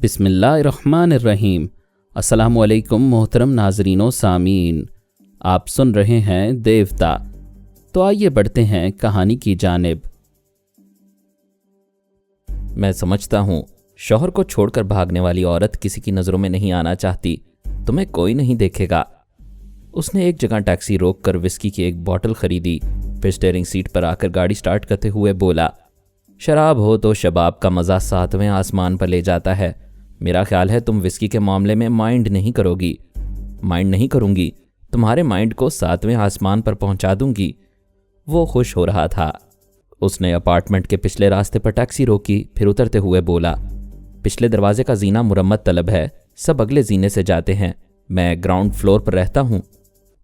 بسم اللہ الرحمن الرحیم۔ السلام علیکم محترم ناظرین و سامعین، آپ سن رہے ہیں دیوتا۔ تو آئیے بڑھتے ہیں کہانی کی جانب۔ میں سمجھتا ہوں شوہر کو چھوڑ کر بھاگنے والی عورت کسی کی نظروں میں نہیں آنا چاہتی، تمہیں کوئی نہیں دیکھے گا۔ اس نے ایک جگہ ٹیکسی روک کر وسکی کی ایک بوتل خریدی، پھر اسٹیئرنگ سیٹ پر آ کر گاڑی سٹارٹ کرتے ہوئے بولا، شراب ہو تو شباب کا مزہ ساتویں آسمان پر لے جاتا ہے۔ میرا خیال ہے تم وسکی کے معاملے میں مائنڈ نہیں کروں گی، تمہارے مائنڈ کو ساتویں آسمان پر پہنچا دوں گی۔ وہ خوش ہو رہا تھا۔ اس نے اپارٹمنٹ کے پچھلے راستے پر ٹیکسی روکی، پھر اترتے ہوئے بولا، پچھلے دروازے کا زینہ مرمت طلب ہے، سب اگلے زینے سے جاتے ہیں، میں گراؤنڈ فلور پر رہتا ہوں۔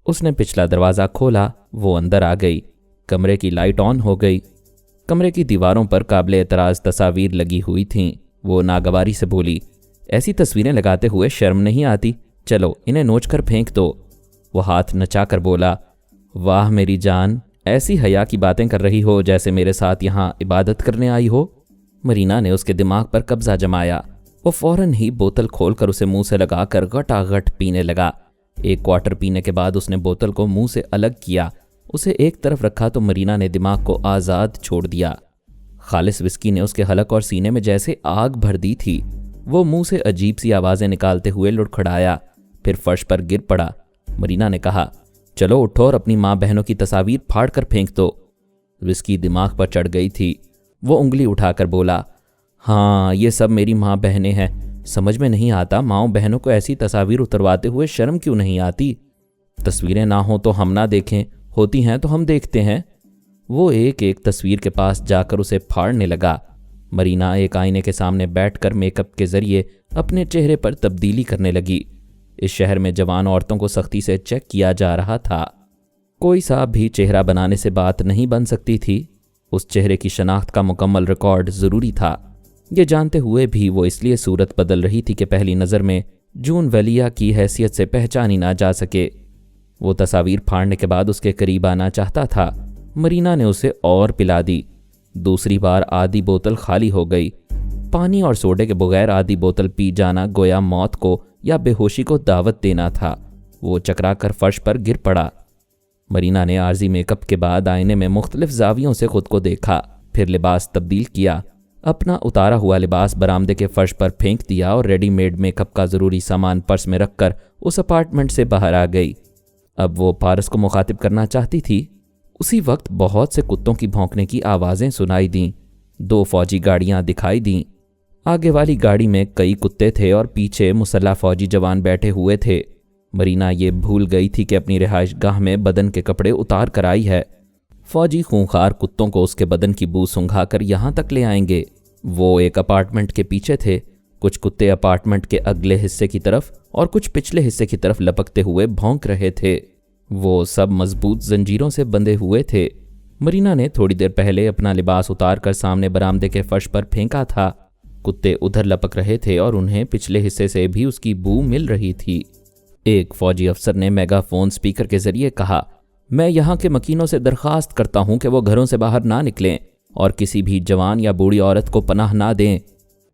اس نے پچھلا دروازہ کھولا، وہ اندر آ گئی۔ کمرے کی لائٹ آن ہو گئی۔ کمرے کی دیواروں پر قابل اعتراض تصاویر لگی ہوئی تھیں۔ وہ ناگواری سے بولی، ایسی تصویریں لگاتے ہوئے شرم نہیں آتی؟ چلو انہیں نوچ کر پھینک دو۔ وہ ہاتھ نچا کر بولا، واہ میری جان، ایسی حیا کی باتیں کر رہی ہو جیسے میرے ساتھ یہاں عبادت کرنے آئی ہو۔ مرینا نے اس کے دماغ پر قبضہ جمایا۔ وہ فوراً ہی بوتل کھول کر اسے منہ سے لگا کر گٹا گٹ پینے لگا۔ ایک کوارٹر پینے کے بعد اس نے بوتل کو منہ سے الگ کیا، اسے ایک طرف رکھا تو مرینا نے دماغ کو آزاد چھوڑ دیا۔ خالص وسکی نے اس کے حلق اور سینے میں جیسے آگ بھر دی تھی۔ وہ منہ سے عجیب سی آوازیں نکالتے ہوئے لڑکھڑایا، پھر فرش پر گر پڑا۔ مرینا نے کہا، چلو اٹھو اور اپنی ماں بہنوں کی تصاویر پھاڑ کر پھینک دو۔ وسکی دماغ پر چڑھ گئی تھی۔ وہ انگلی اٹھا کر بولا، ہاں یہ سب میری ماں بہنیں ہیں، سمجھ میں نہیں آتا ماؤں بہنوں کو ایسی تصاویر اترواتے ہوئے شرم کیوں نہیں آتی؟ تصویریں نہ ہوں تو ہم نہ دیکھیں، ہوتی ہیں تو ہم دیکھتے ہیں۔ وہ ایک ایک تصویر کے پاس جا کر اسے پھاڑنے لگا۔ مرینا ایک آئینے کے سامنے بیٹھ کر میک اپ کے ذریعے اپنے چہرے پر تبدیلی کرنے لگی۔ اس شہر میں جوان عورتوں کو سختی سے چیک کیا جا رہا تھا۔ کوئی سا بھی چہرہ بنانے سے بات نہیں بن سکتی تھی۔ اس چہرے کی شناخت کا مکمل ریکارڈ ضروری تھا۔ یہ جانتے ہوئے بھی وہ اس لیے صورت بدل رہی تھی کہ پہلی نظر میں جون ویلیا کی حیثیت سے پہچانی نہ جا سکے۔ وہ تصاویر پھاڑنے کے بعد اس کے قریب آنا چاہتا تھا۔ مرینا نے اسے اور پلا دی۔ دوسری بار آدھی بوتل خالی ہو گئی۔ پانی اور سوڈے کے بغیر آدھی بوتل پی جانا گویا موت کو یا بے ہوشی کو دعوت دینا تھا۔ وہ چکرا کر فرش پر گر پڑا۔ مرینا نے عارضی میک اپ کے بعد آئینے میں مختلف زاویوں سے خود کو دیکھا، پھر لباس تبدیل کیا۔ اپنا اتارا ہوا لباس برآمدے کے فرش پر پھینک دیا اور ریڈی میڈ میک اپ کا ضروری سامان پرس میں رکھ کر اس اپارٹمنٹ سے باہر آ گئی۔ اب وہ پارس کو مخاطب کرنا چاہتی تھی۔ اسی وقت بہت سے کتوں کی بھونکنے کی آوازیں سنائی دیں۔ 2 فوجی گاڑیاں دکھائی دیں۔ آگے والی گاڑی میں کئی کتے تھے اور پیچھے مسلح فوجی جوان بیٹھے ہوئے تھے۔ مرینا یہ بھول گئی تھی کہ اپنی رہائش گاہ میں بدن کے کپڑے اتار کر آئی ہے۔ فوجی خونخوار کتوں کو اس کے بدن کی بو سنگھا کر یہاں تک لے آئیں گے۔ وہ ایک اپارٹمنٹ کے پیچھے تھے۔ کچھ کتے اپارٹمنٹ کے اگلے حصے کی طرف اور کچھ پچھلے حصے کی طرف لپکتے ہوئے بھونک رہے تھے۔ وہ سب مضبوط زنجیروں سے بندھے ہوئے تھے۔ مرینا نے تھوڑی دیر پہلے اپنا لباس اتار کر سامنے برآمدے کے فرش پر پھینکا تھا۔ کتے ادھر لپک رہے تھے اور انہیں پچھلے حصے سے بھی اس کی بو مل رہی تھی۔ ایک فوجی افسر نے میگا فون سپیکر کے ذریعے کہا، میں یہاں کے مکینوں سے درخواست کرتا ہوں کہ وہ گھروں سے باہر نہ نکلیں اور کسی بھی جوان یا بوڑھی عورت کو پناہ نہ دیں،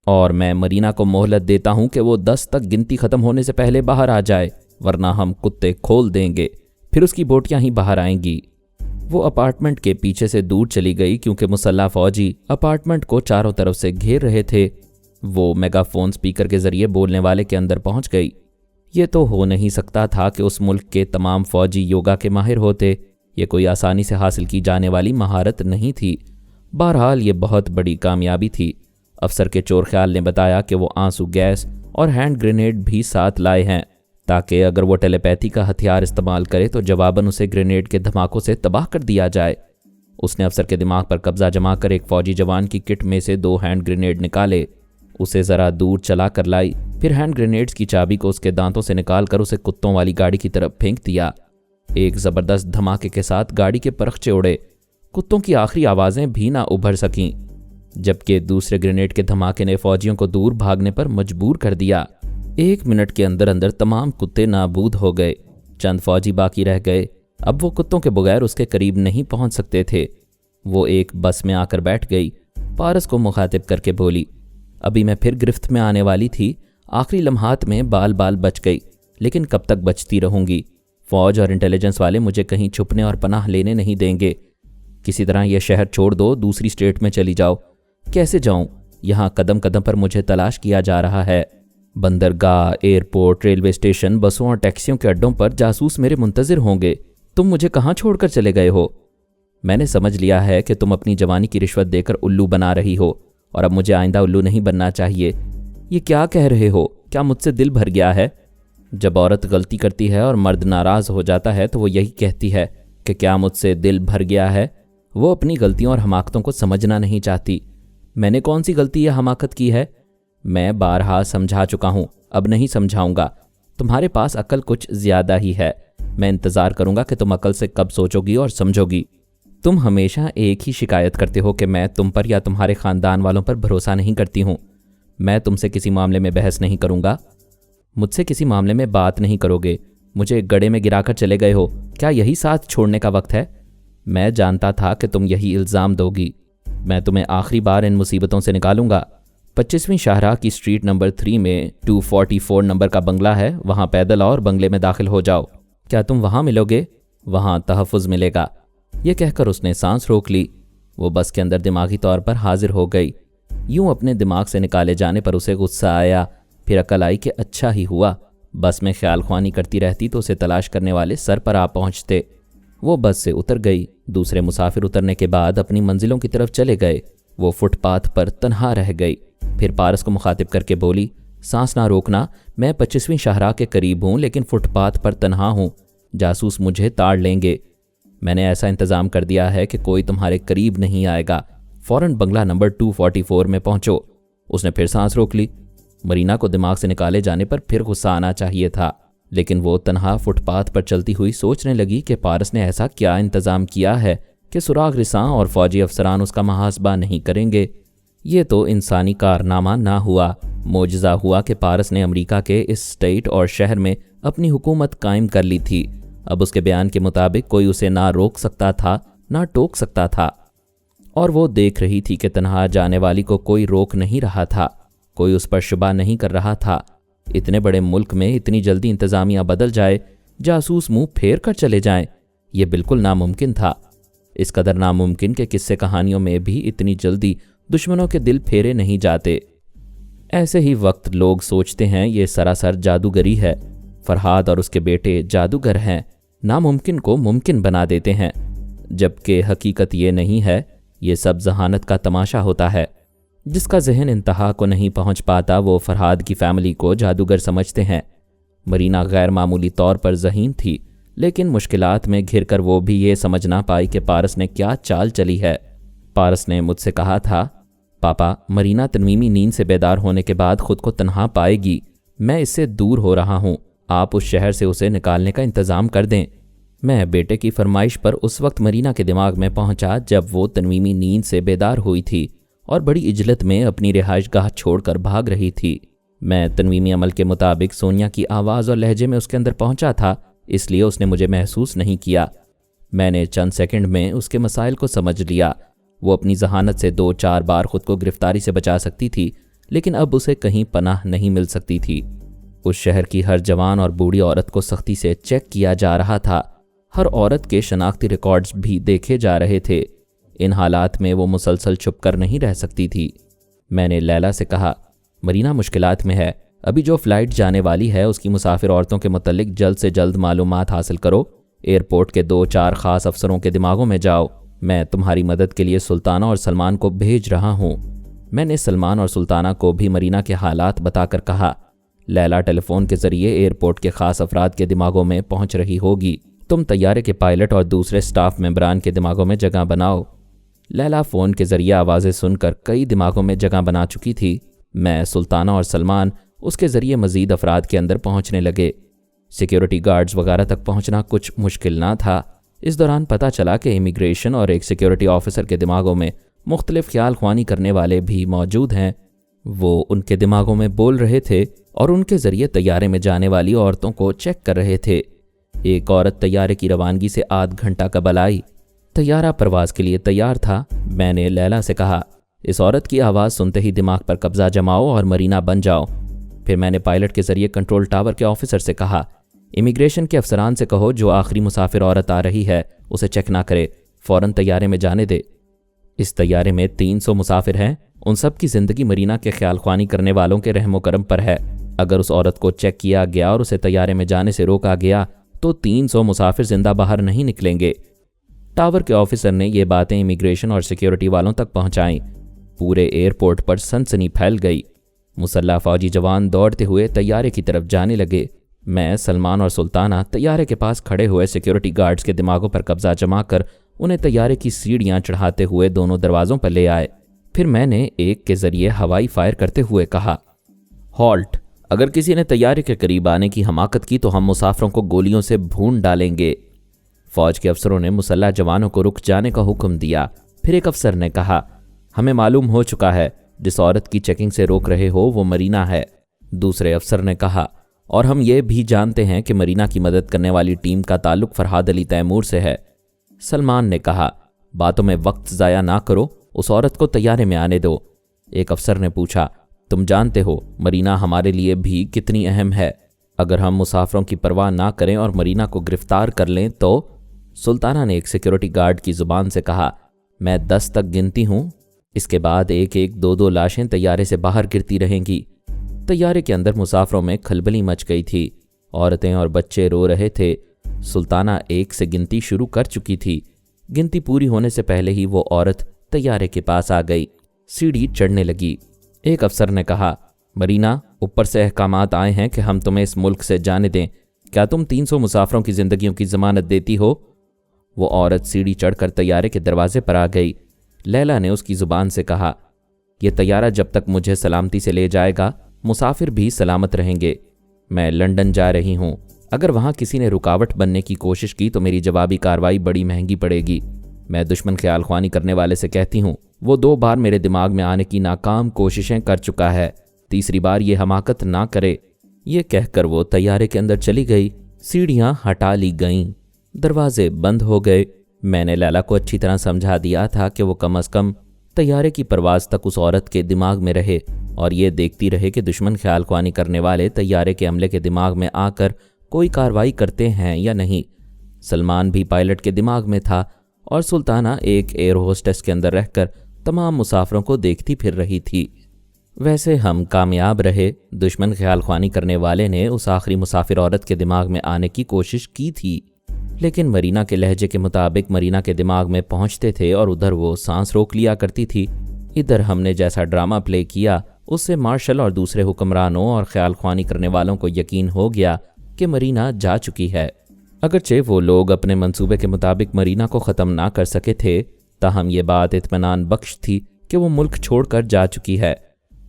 اور میں مرینا کو مہلت دیتا ہوں کہ وہ 10 تک گنتی ختم ہونے سے پہلے باہر آ جائے، ورنہ ہم کتے کھول دیں گے، پھر اس کی بوٹیاں ہی باہر آئیں گی۔ وہ اپارٹمنٹ کے پیچھے سے دور چلی گئی کیونکہ مسلح فوجی اپارٹمنٹ کو چاروں طرف سے گھیر رہے تھے۔ وہ میگا فون سپیکر کے ذریعے بولنے والے کے اندر پہنچ گئی۔ یہ تو ہو نہیں سکتا تھا کہ اس ملک کے تمام فوجی یوگا کے ماہر ہوتے۔ یہ کوئی آسانی سے حاصل کی جانے والی مہارت نہیں تھی۔ بہرحال یہ بہت بڑی کامیابی تھی۔ افسر کے چور خیال نے بتایا کہ وہ آنسو گیس اور ہینڈ گرینیڈ بھی ساتھ لائے ہیں تاکہ اگر وہ ٹیلی پیتھی کا ہتھیار استعمال کرے تو جواباً اسے گرینیڈ کے دھماکوں سے تباہ کر دیا جائے۔ اس نے افسر کے دماغ پر قبضہ جما کر ایک فوجی جوان کی کٹ میں سے 2 ہینڈ گرینیڈ نکالے، اسے ذرا دور چلا کر لائی، پھر ہینڈ گرینیڈز کی چابی کو اس کے دانتوں سے نکال کر اسے کتوں والی گاڑی کی طرف پھینک دیا۔ ایک زبردست دھماکے کے ساتھ گاڑی کے پرخچے اڑے، کتوں کی آخری آوازیں بھی نہ ابھر سکیں، جبکہ دوسرے گرینیڈ کے دھماکے نے فوجیوں کو دور بھاگنے پر مجبور کر دیا۔ 1 منٹ کے اندر اندر تمام کتے نابود ہو گئے۔ چند فوجی باقی رہ گئے۔ اب وہ کتوں کے بغیر اس کے قریب نہیں پہنچ سکتے تھے۔ وہ ایک بس میں آ کر بیٹھ گئی۔ پارس کو مخاطب کر کے بولی، ابھی میں پھر گرفت میں آنے والی تھی۔ آخری لمحات میں بال بال بچ گئی، لیکن کب تک بچتی رہوں گی؟ فوج اور انٹیلیجنس والے مجھے کہیں چھپنے اور پناہ لینے نہیں دیں گے۔ کسی طرح یہ شہر چھوڑ دو، دوسری اسٹیٹ میں چلی جاؤ۔ کیسے جاؤں؟ یہاں قدم قدم پر مجھے تلاش کیا جا رہا ہے۔ بندرگاہ، ایئرپورٹ، ریلوے اسٹیشن، بسوں اور ٹیکسیوں کے اڈوں پر جاسوس میرے منتظر ہوں گے۔ تم مجھے کہاں چھوڑ کر چلے گئے ہو؟ میں نے سمجھ لیا ہے کہ تم اپنی جوانی کی رشوت دے کر الو بنا رہی ہو، اور اب مجھے آئندہ الو نہیں بننا چاہیے۔ یہ کیا کہہ رہے ہو؟ کیا مجھ سے دل بھر گیا ہے؟ جب عورت غلطی کرتی ہے اور مرد ناراض ہو جاتا ہے تو وہ یہی کہتی ہے کہ کیا مجھ سے دل بھر گیا ہے۔ وہ اپنی غلطیوں اور حماقتوں کو سمجھنا نہیں چاہتی۔ میں نے کون سی غلطی یا حماقت کی ہے؟ میں بارہا سمجھا چکا ہوں، اب نہیں سمجھاؤں گا۔ تمہارے پاس عقل کچھ زیادہ ہی ہے۔ میں انتظار کروں گا کہ تم عقل سے کب سوچو گی اور سمجھو گی۔ تم ہمیشہ ایک ہی شکایت کرتے ہو کہ میں تم پر یا تمہارے خاندان والوں پر بھروسہ نہیں کرتی ہوں۔ میں تم سے کسی معاملے میں بحث نہیں کروں گا۔ مجھ سے کسی معاملے میں بات نہیں کرو گے۔ مجھے گڑھے میں گرا کر چلے گئے ہو، کیا یہی ساتھ چھوڑنے کا وقت ہے؟ میں جانتا تھا کہ تم یہی الزام دو گی۔ میں تمہیں آخری بار ان مصیبتوں سے نکالوں گا۔ 25ویں شاہراہ کی اسٹریٹ نمبر 3 میں 244 نمبر کا بنگلہ ہے، وہاں پیدل آؤ اور بنگلے میں داخل ہو جاؤ۔ کیا تم وہاں ملو گے؟ وہاں تحفظ ملے گا۔ یہ کہہ کر اس نے سانس روک لی۔ وہ بس کے اندر دماغی طور پر حاضر ہو گئی۔ یوں اپنے دماغ سے نکالے جانے پر اسے غصہ آیا، پھر عقل آئی کہ اچھا ہی ہوا، بس میں خیال خوانی کرتی رہتی تو اسے تلاش کرنے والے سر پر آ پہنچتے۔ وہ بس سے اتر گئی۔ دوسرے مسافر اترنے کے بعد اپنی منزلوں کی طرف چلے گئے۔ وہ فٹ پاتھ پر تنہا رہ گئی۔ پھر پارس کو مخاطب کر کے بولی، سانس نہ روکنا، میں 25ویں شاہراہ کے قریب ہوں لیکن فٹ پاتھ پر تنہا ہوں، جاسوس مجھے تاڑ لیں گے۔ میں نے ایسا انتظام کر دیا ہے کہ کوئی تمہارے قریب نہیں آئے گا۔ فوراً بنگلہ نمبر 244 میں پہنچو۔ اس نے پھر سانس روک لی۔ مرینا کو دماغ سے نکالے جانے پر پھر غصہ آنا چاہیے تھا، لیکن وہ تنہا فٹ پاتھ پر چلتی ہوئی سوچنے لگی کہ پارس نے ایسا کیا انتظام کیا ہے کہ سراغ رساں اور فوجی افسران اس کا محاسبہ نہیں کریں گے۔ یہ تو انسانی کارنامہ نہ ہوا، معجزہ ہوا کہ پارس نے امریکہ کے اس اسٹیٹ اور شہر میں اپنی حکومت قائم کر لی تھی۔ اب اس کے بیان کے مطابق کوئی اسے نہ روک سکتا تھا نہ ٹوک سکتا تھا، اور وہ دیکھ رہی تھی کہ تنہا جانے والی کو کوئی روک نہیں رہا تھا، کوئی اس پر شبہ نہیں کر رہا تھا۔ اتنے بڑے ملک میں اتنی جلدی انتظامیہ بدل جائے، جاسوس منہ پھیر کر چلے جائیں، یہ بالکل ناممکن تھا۔ اس قدر ناممکن کہ قصے کہانیوں میں بھی اتنی جلدی دشمنوں کے دل پھیرے نہیں جاتے۔ ایسے ہی وقت لوگ سوچتے ہیں یہ سراسر جادوگری ہے، فرحاد اور اس کے بیٹے جادوگر ہیں، ناممکن کو ممکن بنا دیتے ہیں، جبکہ حقیقت یہ نہیں ہے، یہ سب ذہانت کا تماشا ہوتا ہے۔ جس کا ذہن انتہا کو نہیں پہنچ پاتا وہ فرحاد کی فیملی کو جادوگر سمجھتے ہیں۔ مرینا غیر معمولی طور پر ذہین تھی، لیکن مشکلات میں گھر کر وہ بھی یہ سمجھ نہ پائی کہ پارس نے کیا چال چلی ہے۔ پارس نے مجھ سے کہا تھا، پاپا، مرینا تنویمی نیند سے بیدار ہونے کے بعد خود کو تنہا پائے گی، میں اس سے دور ہو رہا ہوں، آپ اس شہر سے اسے نکالنے کا انتظام کر دیں۔ میں بیٹے کی فرمائش پر اس وقت مرینا کے دماغ میں پہنچا جب وہ تنویمی نیند سے بیدار ہوئی تھی اور بڑی عجلت میں اپنی رہائش گاہ چھوڑ کر بھاگ رہی تھی۔ میں تنویمی عمل کے مطابق سونیا کی آواز اور لہجے میں اس کے اندر پہنچا تھا، اس لیے اس نے مجھے محسوس نہیں کیا۔ میں نے چند سیکنڈ میں اس کے مسائل کو سمجھ لیا۔ وہ اپنی ذہانت سے 2-4 بار خود کو گرفتاری سے بچا سکتی تھی، لیکن اب اسے کہیں پناہ نہیں مل سکتی تھی۔ اس شہر کی ہر جوان اور بوڑھی عورت کو سختی سے چیک کیا جا رہا تھا، ہر عورت کے شناختی ریکارڈز بھی دیکھے جا رہے تھے۔ ان حالات میں وہ مسلسل چھپ کر نہیں رہ سکتی تھی۔ میں نے لیلا سے کہا، مرینا مشکلات میں ہے، ابھی جو فلائٹ جانے والی ہے اس کی مسافر عورتوں کے متعلق جلد سے جلد معلومات حاصل کرو، ایئرپورٹ کے 2-4 خاص افسروں کے دماغوں میں جاؤ، میں تمہاری مدد کے لیے سلطانہ اور سلمان کو بھیج رہا ہوں۔ میں نے سلمان اور سلطانہ کو بھی مرینا کے حالات بتا کر کہا، لیلا ٹیلی فون کے ذریعے ایئرپورٹ کے خاص افراد کے دماغوں میں پہنچ رہی ہوگی، تم طیارے کے پائلٹ اور دوسرے سٹاف ممبران کے دماغوں میں جگہ بناؤ۔ لیلا فون کے ذریعے آوازیں سن کر کئی دماغوں میں جگہ بنا چکی تھی۔ میں، سلطانہ اور سلمان اس کے ذریعے مزید افراد کے اندر پہنچنے لگے۔ سیکیورٹی گارڈز وغیرہ تک پہنچنا کچھ مشکل نہ تھا۔ اس دوران پتہ چلا کہ امیگریشن اور ایک سیکیورٹی آفیسر کے دماغوں میں مختلف خیال خوانی کرنے والے بھی موجود ہیں۔ وہ ان کے دماغوں میں بول رہے تھے اور ان کے ذریعے طیارے میں جانے والی عورتوں کو چیک کر رہے تھے۔ ایک عورت طیارے کی روانگی سے آدھ گھنٹہ قبل آئی۔ طیارہ پرواز کے لیے تیار تھا۔ میں نے لیلا سے کہا، اس عورت کی آواز سنتے ہی دماغ پر قبضہ جماؤ اور مرینا بن جاؤ۔ پھر میں نے پائلٹ کے ذریعے کنٹرول ٹاور کے آفیسر سے کہا، امیگریشن کے افسران سے کہو جو آخری مسافر عورت آ رہی ہے اسے چیک نہ کرے، فوراً طیارے میں جانے دے۔ اس طیارے میں 300 مسافر ہیں، ان سب کی زندگی مرینا کے خیال خوانی کرنے والوں کے رحم و کرم پر ہے۔ اگر اس عورت کو چیک کیا گیا اور اسے طیارے میں جانے سے روکا گیا تو 300 مسافر زندہ باہر نہیں نکلیں گے۔ ٹاور کے آفیسر نے یہ باتیں امیگریشن اور سیکیورٹی والوں تک پہنچائیں۔ پورے ایئرپورٹ پر سنسنی پھیل گئی۔ مسلح فوجی جوان دوڑتے ہوئے طیارے کی طرف جانے لگے۔ میں، سلمان اور سلطانہ طیارے کے پاس کھڑے ہوئے سیکیورٹی گارڈز کے دماغوں پر قبضہ جما کر انہیں طیارے کی سیڑھیاں چڑھاتے ہوئے دونوں دروازوں پر لے آئے۔ پھر میں نے ایک کے ذریعے ہوائی فائر کرتے ہوئے کہا، ہالٹ! اگر کسی نے طیارے کے قریب آنے کی حماقت کی تو ہم مسافروں کو گولیوں سے بھون ڈالیں گے۔ فوج کے افسروں نے مسلح جوانوں کو رک جانے کا حکم دیا۔ پھر ایک افسر نے کہا، ہمیں معلوم ہو چکا ہے جس عورت کی چیکنگ سے روک رہے ہو وہ مرینا ہے۔ دوسرے افسر نے کہا، اور ہم یہ بھی جانتے ہیں کہ مرینا کی مدد کرنے والی ٹیم کا تعلق فرحاد علی تیمور سے ہے۔ سلمان نے کہا، باتوں میں وقت ضائع نہ کرو، اس عورت کو طیارے میں آنے دو۔ ایک افسر نے پوچھا، تم جانتے ہو مرینا ہمارے لیے بھی کتنی اہم ہے؟ اگر ہم مسافروں کی پرواہ نہ کریں اور مرینا کو گرفتار کر لیں تو؟ سلطانہ نے ایک سیکیورٹی گارڈ کی زبان سے کہا، میں 10 تک گنتی ہوں، اس کے بعد ایک ایک 2 لاشیں طیارے سے باہر گرتی رہیں گی۔ طیارے کے اندر مسافروں میں کھلبلی مچ گئی تھی، عورتیں اور بچے رو رہے تھے۔ سلطانہ 1 سے گنتی شروع کر چکی تھی۔ گنتی پوری ہونے سے پہلے ہی وہ عورت طیارے کے پاس آ گئی، سیڑھی چڑھنے لگی۔ ایک افسر نے کہا، مرینا، اوپر سے احکامات آئے ہیں کہ ہم تمہیں اس ملک سے جانے دیں، کیا تم 300 مسافروں کی زندگیوں کی ضمانت دیتی ہو؟ وہ عورت سیڑھی چڑھ کر طیارے کے دروازے پر آ گئی۔ لیلا نے اس کی زبان سے کہا، یہ طیارہ جب تک مجھے سلامتی سے لے جائے گا مسافر بھی سلامت رہیں گے۔ میں لندن جا رہی ہوں، اگر وہاں کسی نے رکاوٹ بننے کی کوشش کی تو میری جوابی کارروائی بڑی مہنگی پڑے گی۔ میں دشمن خیال خوانی کرنے والے سے کہتی ہوں، وہ 2 بار میرے دماغ میں آنے کی ناکام کوششیں کر چکا ہے، تیسری بار یہ حماقت نہ کرے۔ یہ کہہ کر وہ طیارے کے اندر چلی گئی۔ سیڑھیاں ہٹا لی گئیں، دروازے بند ہو گئے۔ میں نے لیلا کو اچھی طرح سمجھا دیا تھا کہ وہ کم از کم طیارے کی پرواز تک اس عورت کے دماغ میں رہے اور یہ دیکھتی رہے کہ دشمن خیال خوانی کرنے والے طیارے کے عملے کے دماغ میں آ کر کوئی کارروائی کرتے ہیں یا نہیں۔ سلمان بھی پائلٹ کے دماغ میں تھا اور سلطانہ ایک ایئر ہوسٹس کے اندر رہ کر تمام مسافروں کو دیکھتی پھر رہی تھی۔ ویسے ہم کامیاب رہے۔ دشمن خیال خوانی کرنے والے نے اس آخری مسافر عورت کے دماغ میں آنے کی کوشش کی تھی، لیکن مرینا کے لہجے کے مطابق مرینا کے دماغ میں پہنچتے تھے اور ادھر وہ سانس روک لیا کرتی تھی۔ ادھر ہم نے جیسا ڈرامہ پلے کیا اس سے مارشل اور دوسرے حکمرانوں اور خیال خوانی کرنے والوں کو یقین ہو گیا کہ مرینا جا چکی ہے۔ اگرچہ وہ لوگ اپنے منصوبے کے مطابق مرینا کو ختم نہ کر سکے تھے، تاہم یہ بات اطمینان بخش تھی کہ وہ ملک چھوڑ کر جا چکی ہے۔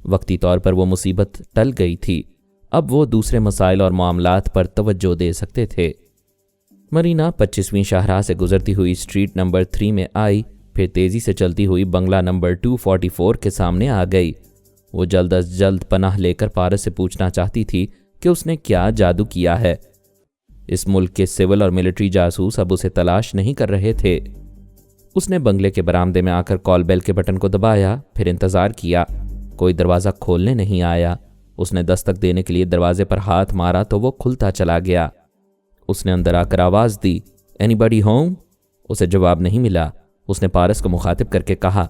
وقتی طور پر وہ مصیبت ٹل گئی تھی، اب وہ دوسرے مسائل اور معاملات پر توجہ دے سکتے تھے۔ مرینا 25ویں شاہراہ سے گزرتی ہوئی اسٹریٹ نمبر 3 میں آئی، پھر تیزی سے چلتی ہوئی بنگلہ نمبر 244 کے سامنے آ گئی۔ وہ جلد از جلد پناہ لے کر پارس سے پوچھنا چاہتی تھی کہ اس نے کیا جادو کیا ہے۔ اس ملک کے سول اور ملٹری جاسوس اب اسے تلاش نہیں کر رہے تھے۔ اس نے بنگلے کے برآمدے میں آ کر کال بیل کے بٹن کو دبایا، پھر انتظار کیا۔ کوئی دروازہ کھولنے نہیں آیا۔ اس نے دستک دینے کے لیے دروازے پر ہاتھ مارا تو وہ کھلتا چلا گیا۔ اس نے اندر آ کر آواز دی، اینی باڈی ہوم؟ اسے جواب نہیں ملا۔ اس نے پارس کو مخاطب کر کے کہا،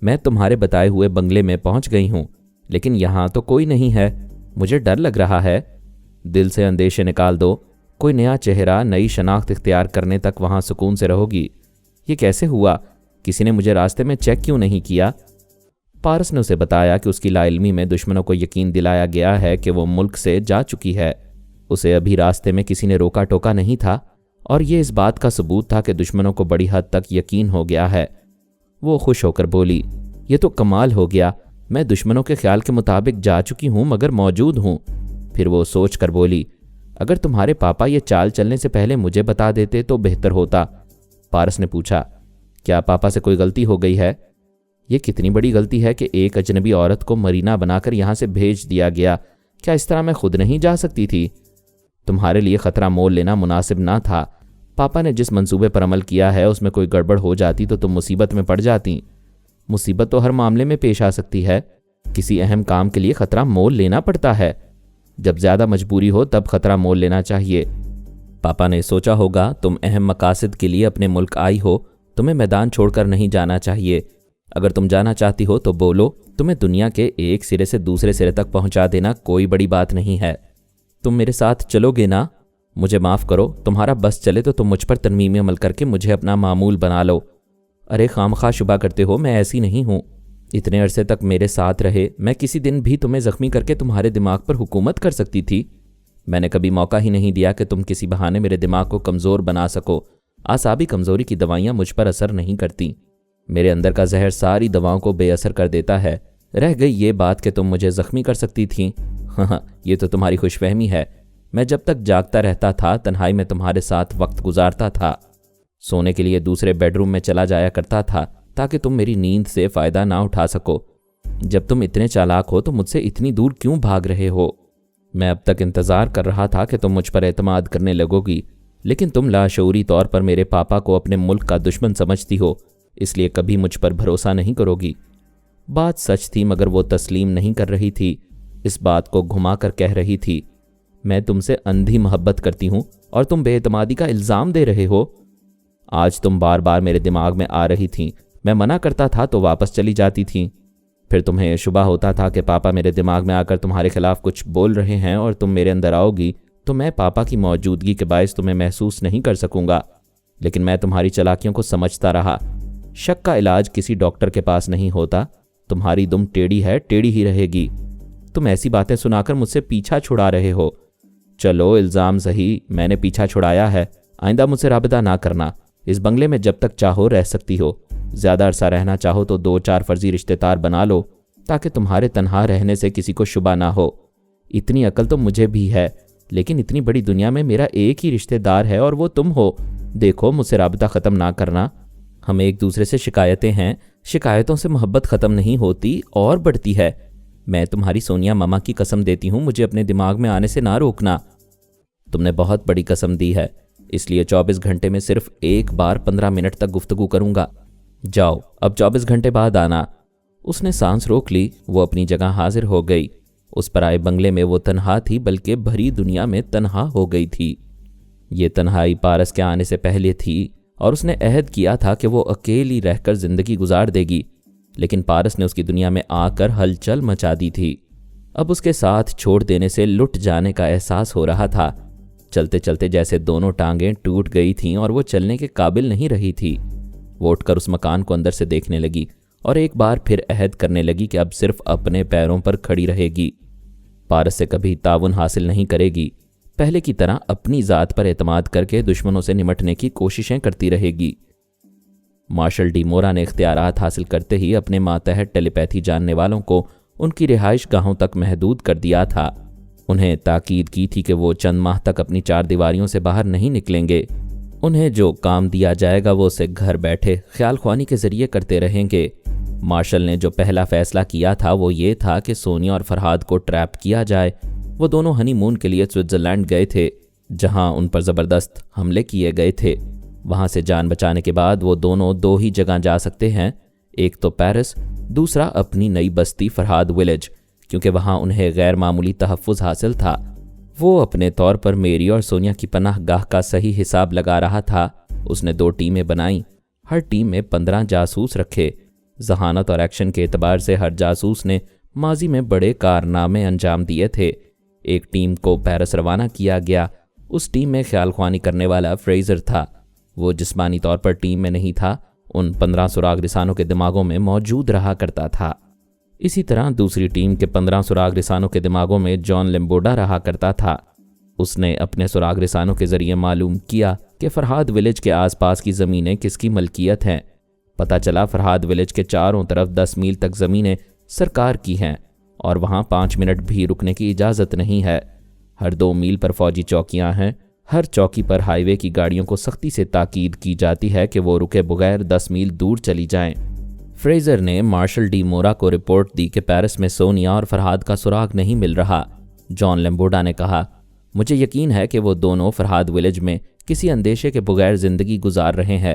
میں تمہارے بتائے ہوئے بنگلے میں پہنچ گئی ہوں، لیکن یہاں تو کوئی نہیں ہے، مجھے ڈر لگ رہا ہے۔ دل سے اندیشے نکال دو، کوئی نیا چہرہ، نئی شناخت اختیار کرنے تک وہاں سکون سے رہو گی۔ یہ کیسے ہوا؟ کسی نے مجھے راستے میں چیک کیوں نہیں کیا؟ پارس نے اسے بتایا کہ اس کی لا علمی میں دشمنوں کو یقین دلایا گیا ہے کہ وہ ملک سے جا چکی ہے۔ اسے ابھی راستے میں کسی نے روکا ٹوکا نہیں تھا، اور یہ اس بات کا ثبوت تھا کہ دشمنوں کو بڑی حد تک یقین ہو گیا ہے۔ وہ خوش ہو کر بولی، یہ تو کمال ہو گیا، میں دشمنوں کے خیال کے مطابق جا چکی ہوں مگر موجود ہوں۔ پھر وہ سوچ کر بولی، اگر تمہارے پاپا یہ چال چلنے سے پہلے مجھے بتا دیتے تو بہتر ہوتا۔ پارس نے پوچھا، کیا پاپا سے کوئی غلطی ہو گئی ہے؟ یہ کتنی بڑی غلطی ہے کہ ایک اجنبی عورت کو مرینا بنا کر یہاں سے بھیج دیا گیا۔ کیا اس طرح میں خود نہیں جا سکتی تھی؟ تمہارے لیے خطرہ مول لینا مناسب نہ تھا۔ پاپا نے جس منصوبے پر عمل کیا ہے اس میں کوئی گڑبڑ ہو جاتی تو تم مصیبت میں پڑ جاتی۔ مصیبت تو ہر معاملے میں پیش آ سکتی ہے، کسی اہم کام کے لیے خطرہ مول لینا پڑتا ہے، جب زیادہ مجبوری ہو تب خطرہ مول لینا چاہیے۔ پاپا نے سوچا ہوگا تم اہم مقاصد کے لیے اپنے ملک آئی ہو، تمہیں میدان چھوڑ کر نہیں جانا چاہیے، اگر تم جانا چاہتی ہو تو بولو، تمہیں دنیا کے ایک سرے سے دوسرے سرے تک پہنچا دینا کوئی بڑی بات نہیں ہے۔ تم میرے ساتھ چلو گے نا؟ مجھے معاف کرو، تمہارا بس چلے تو تم مجھ پر ترمیمی عمل کر کے مجھے اپنا معمول بنا لو۔ ارے خامخواہ شبہ کرتے ہو، میں ایسی نہیں ہوں، اتنے عرصے تک میرے ساتھ رہے، میں کسی دن بھی تمہیں زخمی کر کے تمہارے دماغ پر حکومت کر سکتی تھی، میں نے کبھی موقع ہی نہیں دیا کہ تم کسی بہانے میرے دماغ کو کمزور بنا سکو۔ اعصابی کمزوری کی دوائیاں مجھ پر اثر نہیں کرتی، میرے اندر کا زہر ساری دواؤں کو بے اثر کر دیتا ہے۔ رہ گئی یہ بات کہ تم مجھے زخمی کر سکتی تھیں، ہاں یہ تو تمہاری خوش فہمی ہے۔ میں جب تک جاگتا رہتا تھا تنہائی میں تمہارے ساتھ وقت گزارتا تھا، سونے کے لیے دوسرے بیڈ روم میں چلا جایا کرتا تھا تاکہ تم میری نیند سے فائدہ نہ اٹھا سکو۔ جب تم اتنے چالاک ہو تو مجھ سے اتنی دور کیوں بھاگ رہے ہو؟ میں اب تک انتظار کر رہا تھا کہ تم مجھ پر اعتماد کرنے لگو گی، لیکن تم لاشعوری طور پر میرے پاپا کو اپنے ملک کا دشمن سمجھتی ہو، اس لیے کبھی مجھ پر بھروسہ نہیں کرو گی۔ بات سچ تھی مگر وہ تسلیم نہیں کر رہی تھی، اس بات کو گھما کر کہہ رہی تھی، میں تم سے اندھی محبت کرتی ہوں اور تم بے اعتمادی کا الزام دے رہے ہو۔ آج تم بار بار میرے دماغ میں آ رہی تھیں، میں منع کرتا تھا تو واپس چلی جاتی تھیں، پھر تمہیں شبہ ہوتا تھا کہ پاپا میرے دماغ میں آ کر تمہارے خلاف کچھ بول رہے ہیں اور تم میرے اندر آؤ گی تو میں پاپا کی موجودگی کے باعث تمہیں محسوس نہیں کر سکوں گا، لیکن میں تمہاری چالاکیوں کو سمجھتا رہا۔ شک کا علاج کسی ڈاکٹر کے پاس نہیں ہوتا، تمہاری دم ٹیڑھی ہے، ٹیڑھی ہی رہے گی۔ تم ایسی باتیں سنا کر مجھ سے پیچھا چھڑا رہے ہو۔ چلو الزام صحیح، میں نے پیچھا چھڑایا ہے، آئندہ مجھ سے رابطہ نہ کرنا، اس بنگلے میں جب تک چاہو رہ سکتی ہو، زیادہ عرصہ رہنا چاہو تو 2-4 فرضی رشتہ دار بنا لو تاکہ تمہارے تنہا رہنے سے کسی کو شبہ نہ ہو۔ اتنی عقل تو مجھے بھی ہے، لیکن اتنی بڑی دنیا میں میرا ایک ہی رشتہ دار ہے اور وہ تم ہو۔ دیکھو مجھ سے رابطہ ختم نہ کرنا، ہم ایک دوسرے سے شکایتیں ہیں، شکایتوں سے محبت ختم نہیں ہوتی اور بڑھتی ہے۔ میں تمہاری سونیا ماما کی قسم دیتی ہوں، مجھے اپنے دماغ میں آنے سے نہ روکنا۔ تم نے بہت بڑی قسم دی ہے، اس لیے 24 گھنٹے میں صرف ایک بار 15 منٹ تک گفتگو کروں گا۔ جاؤ اب 24 گھنٹے بعد آنا۔ اس نے سانس روک لی، وہ اپنی جگہ حاضر ہو گئی۔ اس پر آئے بنگلے میں وہ تنہا تھی، بلکہ بھری دنیا میں تنہا ہو گئی تھی۔ یہ تنہائی پارس کے آنے سے پہلے تھی اور اس نے عہد کیا تھا کہ وہ اکیلی رہ کر زندگی گزار دے گی، لیکن پارس نے اس کی دنیا میں آ کر ہلچل مچا دی تھی۔ اب اس کے ساتھ چھوڑ دینے سے لٹ جانے کا احساس ہو رہا تھا۔ چلتے چلتے جیسے دونوں ٹانگیں ٹوٹ گئی تھیں اور وہ چلنے کے قابل نہیں رہی تھی۔ وہ اٹھ کر اس مکان کو اندر سے دیکھنے لگی اور ایک بار پھر عہد کرنے لگی کہ اب صرف اپنے پیروں پر کھڑی رہے گی، پارس سے کبھی تعاون حاصل نہیں کرے گی، پہلے کی طرح اپنی ذات پر اعتماد کر کے دشمنوں سے نمٹنے کی کوششیں کرتی رہے گی۔ مارشل ڈی مورا نے اختیارات حاصل کرتے ہی اپنے ماتحت ٹیلی پیتھی جاننے والوں کو ان کی رہائش گاہوں تک محدود کر دیا تھا۔ انہیں تاکید کی تھی کہ وہ چند ماہ تک اپنی 4 دیواریوں سے باہر نہیں نکلیں گے، انہیں جو کام دیا جائے گا وہ اسے گھر بیٹھے خیال خوانی کے ذریعے کرتے رہیں گے۔ مارشل نے جو پہلا فیصلہ کیا تھا وہ یہ تھا کہ سونیا اور فرہاد کو ٹریپ کیا جائے۔ وہ دونوں ہنی مون کے لیے سوئٹزرلینڈ گئے تھے، جہاں ان پر زبردست حملے کیے گئے تھے۔ وہاں سے جان بچانے کے بعد وہ دونوں 2 ہی جگہ جا سکتے ہیں، ایک تو پیرس، دوسرا اپنی نئی بستی فرہاد ولیج، کیونکہ وہاں انہیں غیر معمولی تحفظ حاصل تھا۔ وہ اپنے طور پر میری اور سونیا کی پناہ گاہ کا صحیح حساب لگا رہا تھا۔ اس نے 2 ٹیمیں بنائیں، ہر ٹیم میں 15 جاسوس رکھے۔ ذہانت اور ایکشن کے اعتبار سے ہر جاسوس نے ماضی میں بڑے کارنامے انجام دیے تھے۔ ایک ٹیم کو پیرس روانہ کیا گیا، اس ٹیم میں خیال خوانی کرنے والا فریزر تھا۔ وہ جسمانی طور پر ٹیم میں نہیں تھا، ان 15 سراغ رسانوں کے دماغوں میں موجود رہا کرتا تھا۔ اسی طرح دوسری ٹیم کے 15 سراغ رسانوں کے دماغوں میں جان لیمبوڈا رہا کرتا تھا۔ اس نے اپنے سراغ رسانوں کے ذریعے معلوم کیا کہ فرہاد ولیج کے آس پاس کی زمینیں کس کی ملکیت ہیں۔ پتہ چلا فرہاد ولیج کے چاروں طرف 10 میل تک زمینیں سرکار کی ہیں اور وہاں 5 منٹ بھی رکنے کی اجازت نہیں ہے۔ ہر 2 میل پر فوجی چوکیاں ہیں، ہر چوکی پر ہائی وے کی گاڑیوں کو سختی سے تاکید کی جاتی ہے کہ وہ رکے بغیر 10 میل دور چلی جائیں۔ فریزر نے مارشل ڈی مورا کو رپورٹ دی کہ پیرس میں سونیا اور فرہاد کا سراغ نہیں مل رہا۔ جان لیمبوڈا نے کہا، مجھے یقین ہے کہ وہ دونوں فرہاد ولیج میں کسی اندیشے کے بغیر زندگی گزار رہے ہیں،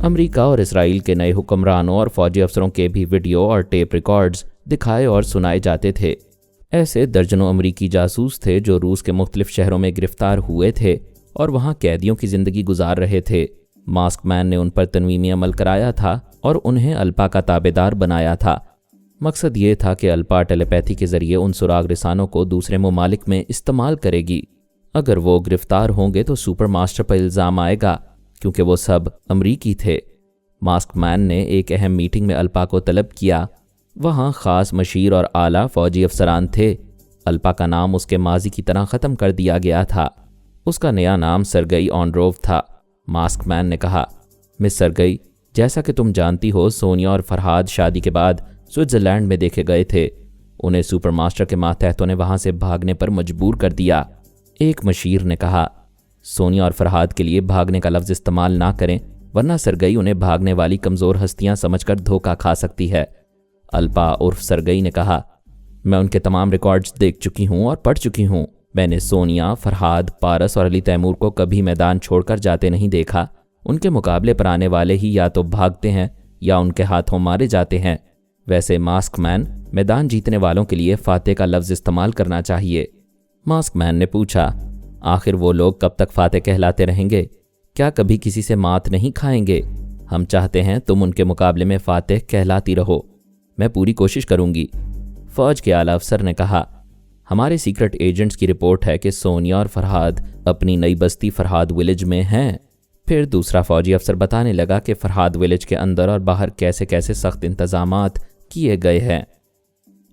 امریکہ اور اسرائیل کے نئے حکمرانوں اور فوجی افسروں کے بھی ویڈیو اور ٹیپ ریکارڈز دکھائے اور سنائے جاتے تھے۔ ایسے درجنوں امریکی جاسوس تھے جو روس کے مختلف شہروں میں گرفتار ہوئے تھے اور وہاں قیدیوں کی زندگی گزار رہے تھے۔ ماسک مین نے ان پر تنویمی عمل کرایا تھا اور انہیں الپا کا تابع دار بنایا تھا۔ مقصد یہ تھا کہ الپا ٹیلی پیتھی کے ذریعے ان سراغ رسانوں کو دوسرے ممالک میں استعمال کرے گی۔ اگر وہ گرفتار ہوں گے تو سپر ماسٹر پر الزام آئے گا کیونکہ وہ سب امریکی تھے۔ ماسک مین نے ایک اہم میٹنگ میں الپا کو طلب کیا۔ وہاں خاص مشیر اور اعلیٰ فوجی افسران تھے۔ الپا کا نام اس کے ماضی کی طرح ختم کر دیا گیا تھا۔ اس کا نیا نام سرگئی آنڈروف تھا۔ ماسک مین نے کہا، مس سرگئی، جیسا کہ تم جانتی ہو، سونیا اور فرحاد شادی کے بعد سوئٹزرلینڈ میں دیکھے گئے تھے۔ انہیں سپر ماسٹر کے ماتحتوں نے وہاں سے بھاگنے پر مجبور کر دیا۔ ایک مشیر نے کہا، سونیا اور فرحاد کے لیے بھاگنے کا لفظ استعمال نہ کریں ورنہ سرگئی انہیں بھاگنے والی کمزور ہستیاں سمجھ کر دھوکہ کھا سکتی ہے۔ الپا عرف سرگئی نے کہا، میں ان کے تمام ریکارڈز دیکھ چکی ہوں اور پڑھ چکی ہوں۔ میں نے سونیا، فرحاد، پارس اور علی تیمور کو کبھی میدان چھوڑ کر جاتے نہیں دیکھا۔ ان کے مقابلے پر آنے والے ہی یا تو بھاگتے ہیں یا ان کے ہاتھوں مارے جاتے ہیں۔ ویسے ماسک مین، میدان جیتنے والوں کے لیے فاتح کا لفظ استعمال کرنا چاہیے۔ ماسک مین نے پوچھا، آخر وہ لوگ کب تک فاتح کہلاتے رہیں گے؟ کیا کبھی کسی سے مات نہیں کھائیں گے؟ ہم چاہتے ہیں تم ان کے مقابلے میں فاتح کہلاتی رہو۔ میں پوری کوشش کروں گی۔ فوج کے اعلیٰ افسر نے کہا، ہمارے سیکرٹ ایجنٹس کی رپورٹ ہے کہ سونیا اور فرحاد اپنی نئی بستی فرحاد ولیج میں ہیں۔ پھر دوسرا فوجی افسر بتانے لگا کہ فرحاد ولیج کے اندر اور باہر کیسے کیسے سخت انتظامات کیے گئے ہیں۔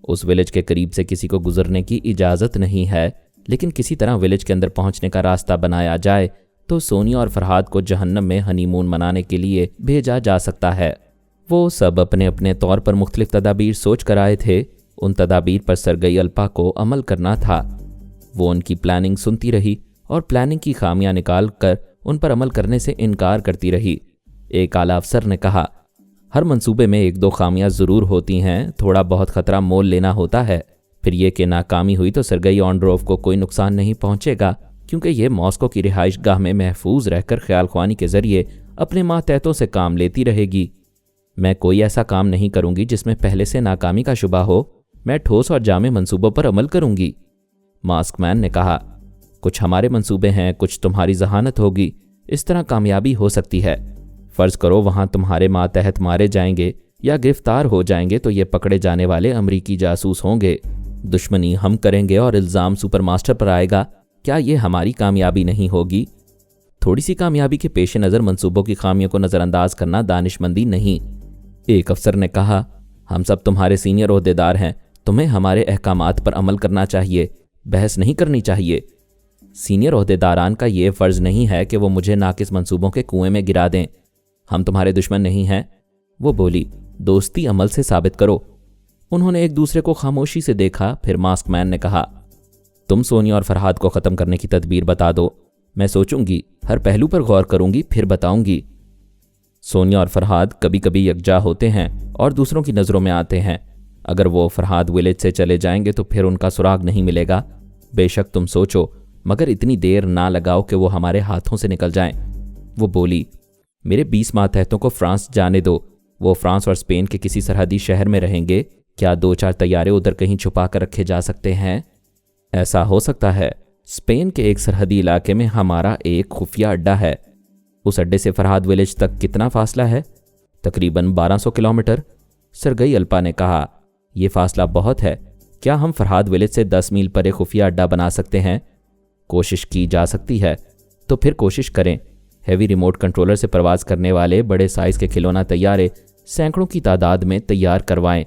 اس ولیج کے قریب سے کسی کو گزرنے کی اجازت نہیں ہے، لیکن کسی طرح ولیج کے اندر پہنچنے کا راستہ بنایا جائے تو سونیا اور فرحاد کو جہنم میں ہنی مون منانے کے لیے بھیجا جا سکتا ہے۔ وہ سب اپنے اپنے طور پر مختلف تدابیر سوچ کر آئے تھے۔ ان تدابیر پر سرگئی الپا کو عمل کرنا تھا۔ وہ ان کی پلاننگ سنتی رہی اور پلاننگ کی خامیاں نکال کر ان پر عمل کرنے سے انکار کرتی رہی۔ ایک اعلیٰ افسر نے کہا، ہر منصوبے میں ایک دو خامیاں ضرور ہوتی ہیں، تھوڑا بہت خطرہ مول لینا ہوتا ہے۔ پھر یہ کہ ناکامی ہوئی تو سرگئی آنڈروف کو کوئی نقصان نہیں پہنچے گا کیونکہ یہ ماسکو کی رہائش گاہ میں محفوظ رہ کر خیال خوانی کے ذریعے اپنے ماتحتوں سے کام لیتی رہے گی۔ میں کوئی ایسا کام نہیں کروں گی جس میں پہلے سے ناکامی کا شبہ ہو۔ میں ٹھوس اور جامع منصوبوں پر عمل کروں گی۔ ماسک مین نے کہا، کچھ ہمارے منصوبے ہیں، کچھ تمہاری ذہانت ہوگی، اس طرح کامیابی ہو سکتی ہے۔ فرض کرو وہاں تمہارے ماتحت مارے جائیں گے یا گرفتار ہو جائیں گے تو یہ پکڑے جانے والے امریکی جاسوس ہوں گے۔ دشمنی ہم کریں گے اور الزام سپر ماسٹر پر آئے گا۔ کیا یہ ہماری کامیابی نہیں ہوگی؟ تھوڑی سی کامیابی کے پیش نظر منصوبوں کی خامیوں کو نظر انداز کرنا دانش مندی نہیں۔ ایک افسر نے کہا، ہم سب تمہارے سینئر عہدیدار ہیں، تمہیں ہمارے احکامات پر عمل کرنا چاہیے، بحث نہیں کرنی چاہیے۔ سینئر عہدیداران کا یہ فرض نہیں ہے کہ وہ مجھے ناقص منصوبوں کے کنویں میں گرا دیں۔ ہم تمہارے دشمن نہیں ہیں۔ وہ بولی، دوستی عمل سے ثابت کرو۔ انہوں نے ایک دوسرے کو خاموشی سے دیکھا۔ پھر ماسک مین نے کہا، تم سونیا اور فرحاد کو ختم کرنے کی تدبیر بتا دو، میں سوچوں گی، ہر پہلو پر غور کروں گی، پھر بتاؤں گی۔ سونیا اور فرحاد کبھی کبھی یکجا ہوتے ہیں اور دوسروں کی نظروں میں آتے ہیں۔ اگر وہ فرحاد ولیج سے چلے جائیں گے تو پھر ان کا سراغ نہیں ملے گا۔ بے شک تم سوچو، مگر اتنی دیر نہ لگاؤ کہ وہ ہمارے ہاتھوں سے نکل جائیں۔ وہ بولی، میرے 20 ماتحتوں کو فرانس جانے دو۔ وہ فرانس اور اسپین کے کسی سرحدی شہر میں رہیں گے۔ کیا 2-4 طیارے ادھر کہیں چھپا کر رکھے جا سکتے ہیں؟ ایسا ہو سکتا ہے۔ اسپین کے ایک سرحدی علاقے میں ہمارا ایک خفیہ اڈا ہے۔ اس اڈے سے فرحاد ولیج تک کتنا فاصلہ ہے؟ تقریباً 1200 کلومیٹر۔ سرگئی الپا نے کہا، یہ فاصلہ بہت ہے۔ کیا ہم فرحاد ولیج سے 10 میل پر ایک خفیہ اڈا بنا سکتے ہیں؟ کوشش کی جا سکتی ہے۔ تو پھر کوشش کریں۔ ہیوی ریموٹ کنٹرولر سے پرواز کرنے والے بڑے سائز کے کھلونا طیارے سینکڑوں کی تعداد میں تیار کروائیں۔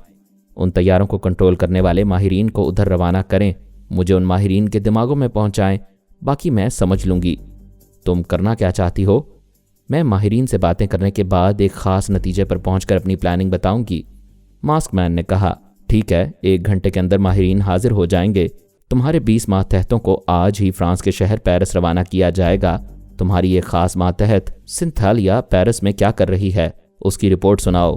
ان طیاروں کو کنٹرول کرنے والے ماہرین کو ادھر روانہ کریں۔ مجھے ان ماہرین کے دماغوں میں پہنچائیں، باقی میں سمجھ لوں گی۔ تم کرنا کیا چاہتی ہو؟ میں ماہرین سے باتیں کرنے کے بعد ایک خاص نتیجے پر پہنچ کر اپنی پلاننگ بتاؤں گی۔ ماسک مین نے کہا، ٹھیک ہے، 1 گھنٹے کے اندر ماہرین حاضر ہو جائیں گے۔ تمہارے 20 ماتحتوں کو آج ہی فرانس کے شہر پیرس روانہ کیا جائے گا۔ تمہاری ایک خاص ماتحت سنتھالیا پیرس میں کیا کر رہی ہے، اس کی رپورٹ سناؤ۔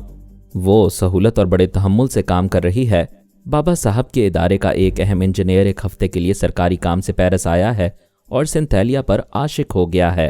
وہ سہولت اور بڑے تحمل سے کام کر رہی ہے۔ بابا صاحب کے ادارے کا ایک اہم انجینئر 1 ہفتے کے لیے سرکاری کام سے پیرس آیا ہے اور سنتھالیا پر عاشق ہو گیا ہے۔